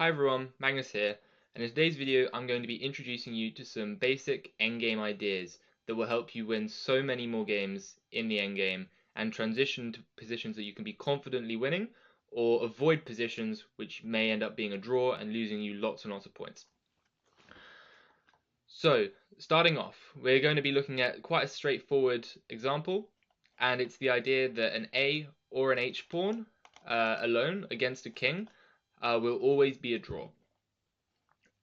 Hi everyone, Magnus here, and in today's video I'm going to be introducing you to some basic endgame ideas that will help you win so many more games in the endgame and transition to positions that you can be confidently winning or avoid positions which may end up being a draw and losing you lots and lots of points. So, starting off, we're going to be looking at quite a straightforward example, and it's the idea that an A or an H pawn alone against a king will always be a draw.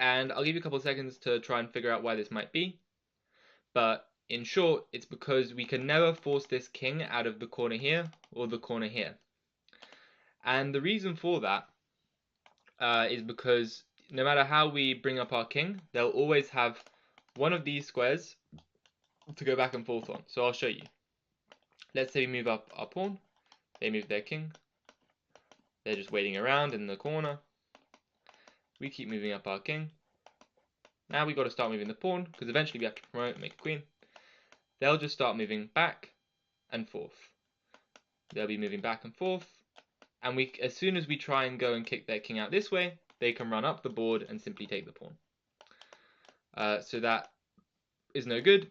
And I'll give you a couple of seconds to try and figure out why this might be. But in short, it's because we can never force this king out of the corner here or the corner here. And the reason for that is because no matter how we bring up our king, they'll always have one of these squares to go back and forth on. So I'll show you. Let's say we move up our pawn. They move their king. They're just waiting around in the corner. We keep moving up our king. Now we've got to start moving the pawn, because eventually we have to promote and make a queen. They'll just start moving back and forth. They'll be moving back and forth, and as soon as we try and go and kick their king out this way, they can run up the board and simply take the pawn. So that is no good,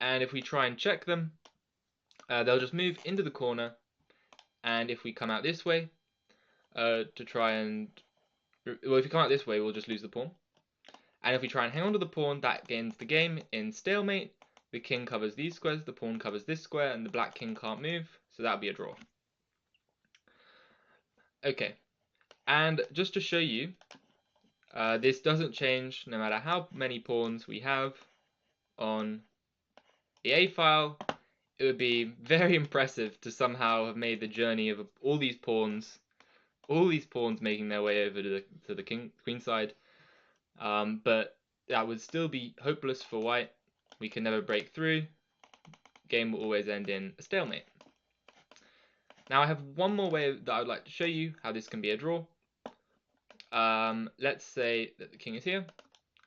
and if we try and check them, they'll just move into the corner, and if we come out this way, if we come out this way, we'll just lose the pawn. And if we try and hang on to the pawn, that ends the game in stalemate. The king covers these squares, the pawn covers this square, and the black king can't move, so that'll be a draw. Okay, and just to show you, this doesn't change no matter how many pawns we have on the A file. It would be very impressive to somehow have made the journey of all these pawns making their way over to the queen side. But that would still be hopeless for white. We can never break through. Game will always end in a stalemate. Now I have one more way that I would like to show you how this can be a draw. Let's say that the king is here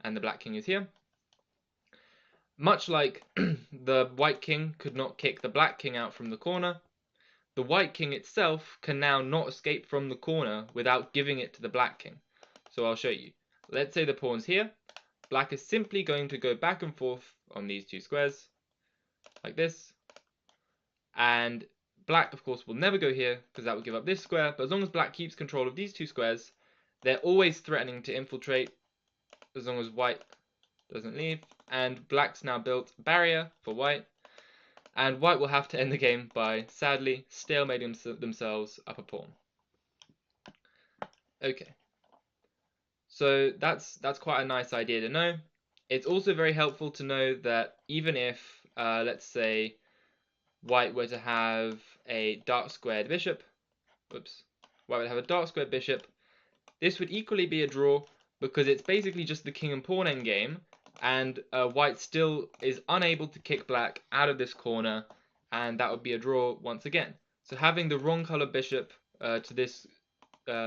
and the black king is here. Much like the white king could not kick the black king out from the corner, the white king itself can now not escape from the corner without giving it to the black king. So I'll show you. Let's say the pawn's here. Black is simply going to go back and forth on these two squares, like this. And black, of course, will never go here, because that would give up this square. But as long as black keeps control of these two squares, they're always threatening to infiltrate, as long as white doesn't leave. And black's now built a barrier for white. And white will have to end the game by, sadly, stalemating themselves up a pawn. Okay. So that's quite a nice idea to know. It's also very helpful to know that even if, let's say, white were to have a dark squared bishop, white would have a dark squared bishop, this would equally be a draw because it's basically just the king and pawn endgame, and white still is unable to kick black out of this corner, and that would be a draw once again. So having the wrong color bishop to this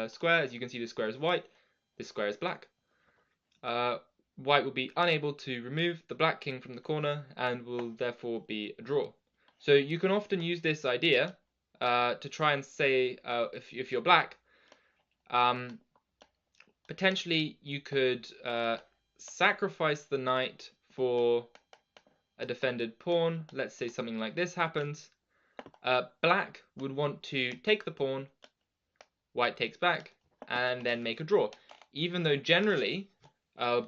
square, as you can see, this square is white, this square is black. White will be unable to remove the black king from the corner and will therefore be a draw. So you can often use this idea to try and say, if you're black, potentially you could sacrifice the knight for a defended pawn. Let's say something like this happens. Black would want to take the pawn, white takes back, and then make a draw. Even though generally a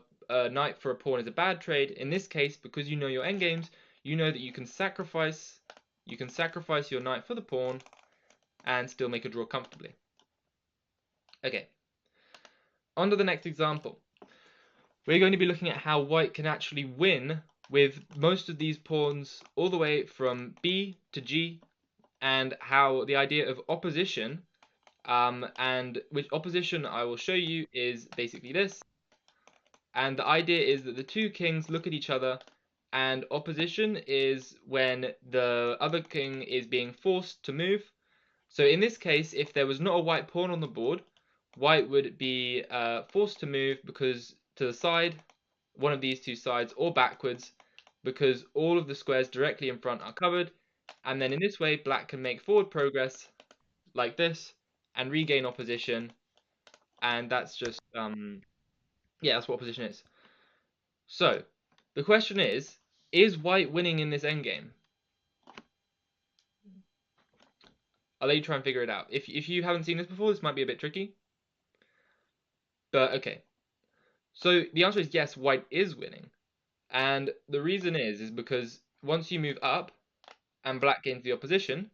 knight for a pawn is a bad trade, in this case, because you know your endgames, you know that you can sacrifice your knight for the pawn and still make a draw comfortably. Okay, on to the next example. We're going to be looking at how white can actually win with most of these pawns all the way from B to G, and how the idea of opposition, and which opposition I will show you is basically this. And the idea is that the two kings look at each other, and opposition is when the other king is being forced to move. So in this case, if there was not a white pawn on the board, white would be forced to move because to the side, one of these two sides, or backwards, because all of the squares directly in front are covered. And then in this way, black can make forward progress like this and regain opposition and that's just yeah, that's what opposition is. So the question is white winning in this endgame? I'll let you try and figure it out. If you haven't seen this before, this might be a bit tricky. But okay. So the answer is yes, white is winning. And the reason is because once you move up and black gains the opposition,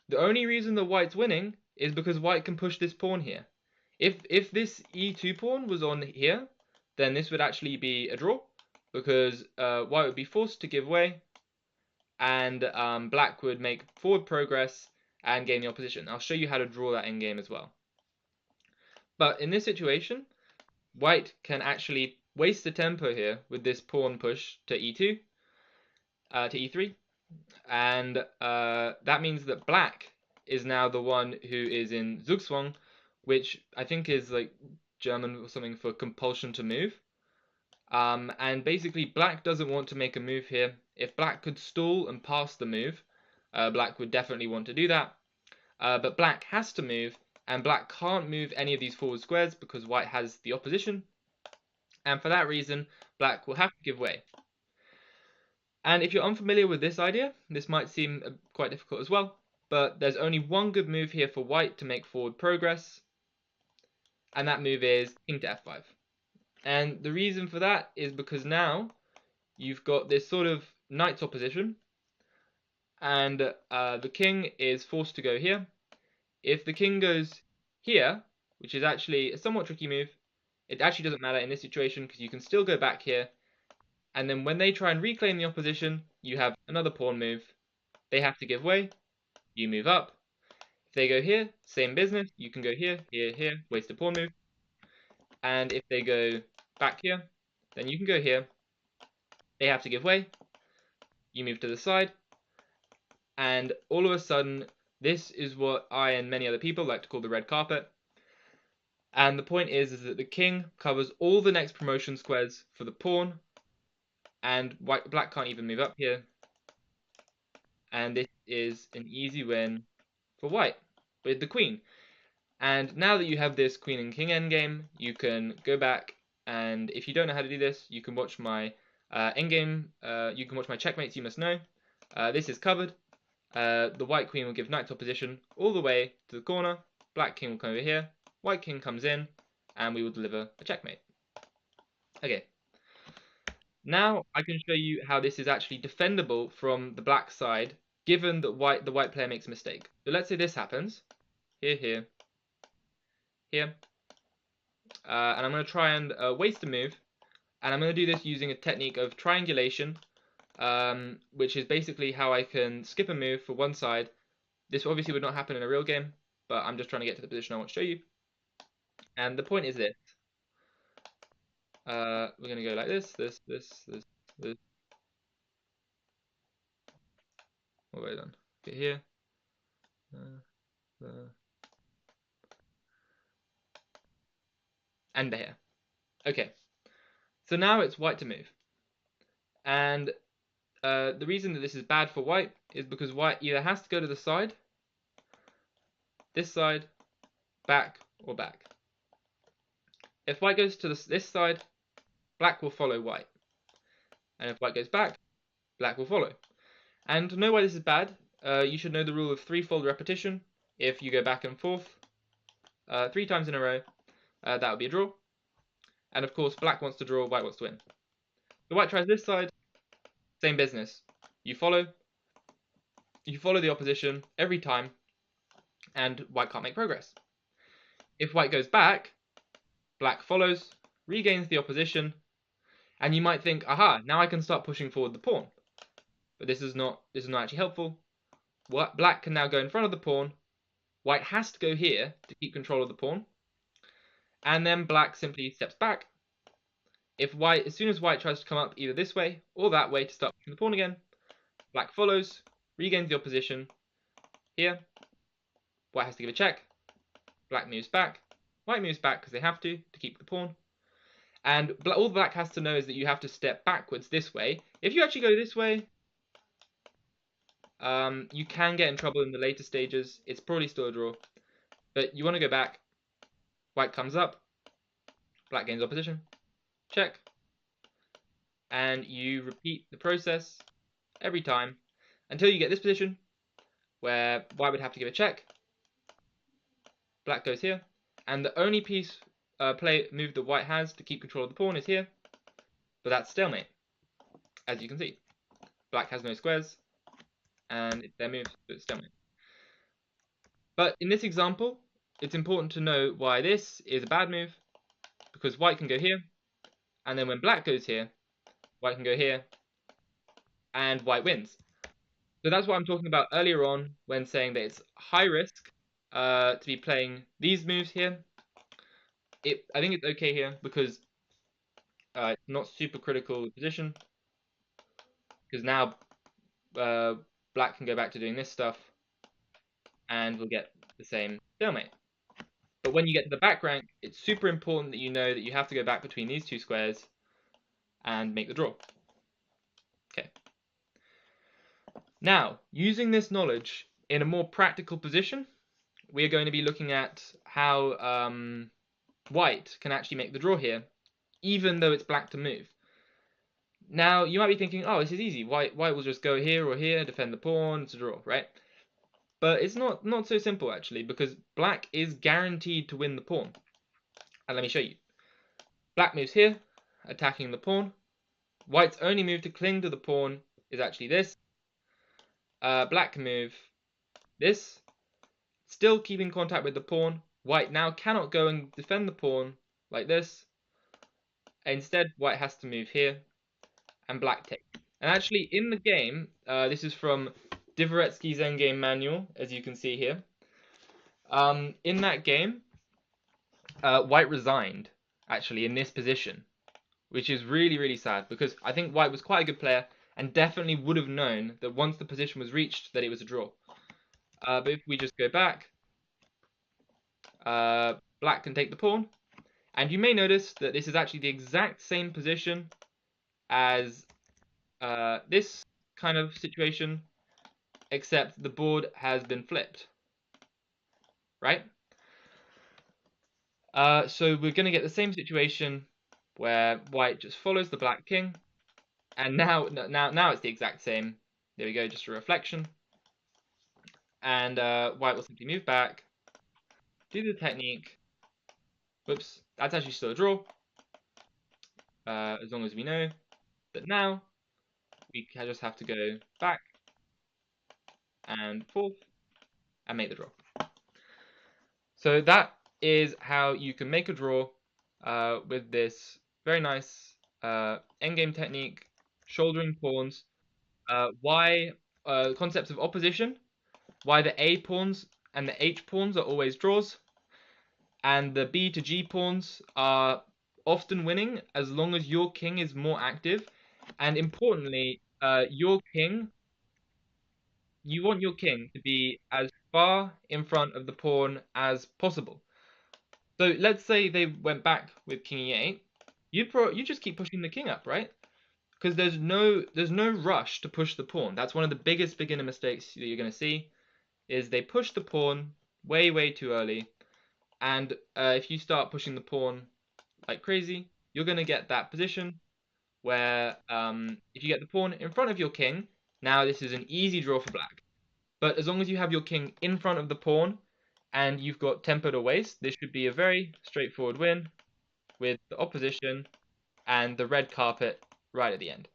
the only reason that white's winning is because white can push this pawn here. If this e2 pawn was on here, then this would actually be a draw because white would be forced to give way, and black would make forward progress and gain the opposition. I'll show you how to draw that endgame as well. But in this situation, white can actually waste the tempo here with this pawn push to e2, to e3, and that means that black is now the one who is in Zugzwang, which I think is like German or something for compulsion to move. And basically, black doesn't want to make a move here. If black could stall and pass the move, black would definitely want to do that. But black has to move, and black can't move any of these forward squares because white has the opposition. And for that reason, black will have to give way. And if you're unfamiliar with this idea, this might seem quite difficult as well, but there's only one good move here for white to make forward progress, and that move is king to f5. And the reason for that is because now you've got this sort of knight's opposition, and the king is forced to go here. If the king goes here, which is actually a somewhat tricky move, it actually doesn't matter in this situation because you can still go back here, and then when they try and reclaim the opposition, you have another pawn move. They have to give way, you move up. If they go here, same business, you can go here, here, here, waste a pawn move. And if they go back here, then you can go here. They have to give way, you move to the side, and all of a sudden, this is what I and many other people like to call the red carpet. And the point is that the king covers all the next promotion squares for the pawn, and black can't even move up here. And this is an easy win for white with the queen. And now that you have this queen and king endgame, you can go back, and if you don't know how to do this, you can watch my endgame, you can watch my checkmates you must know. This is covered. The white queen will give knight to opposition all the way to the corner. Black king will come over here. White king comes in, and we will deliver a checkmate. Okay. Now I can show you how this is actually defendable from the black side, given that the white player makes a mistake. So let's say this happens. Here, here, here. And I'm going to try and waste a move. And I'm going to do this using a technique of triangulation, which is basically how I can skip a move for one side. This obviously would not happen in a real game, but I'm just trying to get to the position I want to show you. And the point is this. We're going to go like this. What have I done? Get here. And here. Okay. So now it's white to move. And the reason that this is bad for white is because white either has to go to the side, this side, back, or back. If white goes to this side, black will follow white. And if white goes back, black will follow. And to know why this is bad, you should know the rule of threefold repetition. If you go back and forth 3 times in a row, that would be a draw. And of course, black wants to draw, white wants to win. So white tries this side, same business. You follow the opposition every time, and white can't make progress. If white goes back, black follows, regains the opposition, and you might think, aha, now I can start pushing forward the pawn. But this is not actually helpful. Black can now go in front of the pawn. White has to go here to keep control of the pawn. And then black simply steps back. As soon as white tries to come up either this way or that way to start pushing the pawn again, black follows, regains the opposition. Here, white has to give a check. Black moves back. White moves back because they have to keep the pawn. And all black has to know is that you have to step backwards this way. If you actually go this way, you can get in trouble in the later stages. It's probably still a draw. But you want to go back. White comes up, black gains opposition, check, and you repeat the process every time until you get this position where white would have to give a check, black goes here, and the only piece play move that white has to keep control of the pawn is here, but that's stalemate, as you can see. Black has no squares, and it's their move, so it's stalemate. But in this example, it's important to know why this is a bad move, because white can go here, and then when black goes here, white can go here, and white wins. So that's what I'm talking about earlier on when saying that it's high risk to be playing these moves here. I think it's okay here because it's not super critical position, because now black can go back to doing this stuff, and we'll get the same stalemate. But when you get to the back rank, it's super important that you know that you have to go back between these two squares and make the draw. Okay. Now, using this knowledge in a more practical position, we are going to be looking at how white can actually make the draw here, even though it's black to move. Now, you might be thinking, oh, this is easy. White will just go here or here, defend the pawn, it's a draw, right? But it's not so simple, actually, because black is guaranteed to win the pawn. And let me show you. Black moves here, attacking the pawn. White's only move to cling to the pawn is actually this. Black can move this, still keeping contact with the pawn. White now cannot go and defend the pawn like this. Instead, white has to move here, and black takes. And actually, in the game, this is from Dvoretsky's endgame manual, as you can see here. In that game, white resigned, actually, in this position, which is really, really sad, because I think white was quite a good player, and definitely would have known that once the position was reached, that it was a draw. But if we just go back, black can take the pawn, and you may notice that this is actually the exact same position as this kind of situation, except the board has been flipped, right? So we're going to get the same situation where white just follows the black king, and now it's the exact same. There we go, just a reflection. And white will simply move back, do the technique. Whoops, that's actually still a draw, as long as we know that now we just have to go back and forth and make the draw. So that is how you can make a draw with this very nice endgame technique, shouldering pawns. Why concepts of opposition, why the A pawns and the H pawns are always draws, and the B to G pawns are often winning as long as your king is more active. And importantly, your king, you want your king to be as far in front of the pawn as possible. So let's say they went back with king e8. You just keep pushing the king up, right? Because there's no rush to push the pawn. That's one of the biggest beginner mistakes that you're going to see, is they push the pawn way too early. And if you start pushing the pawn like crazy, you're going to get that position where if you get the pawn in front of your king, now this is an easy draw for black. But as long as you have your king in front of the pawn and you've got tempo to waste, this should be a very straightforward win with the opposition and the red carpet right at the end.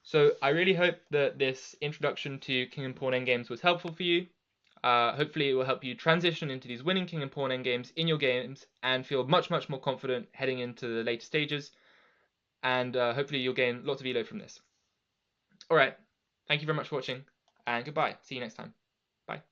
So I really hope that this introduction to king and pawn endgames was helpful for you. Hopefully it will help you transition into these winning king and pawn endgames in your games and feel much more confident heading into the later stages. And hopefully you'll gain lots of elo from this. Alright, thank you very much for watching, and goodbye. See you next time. Bye.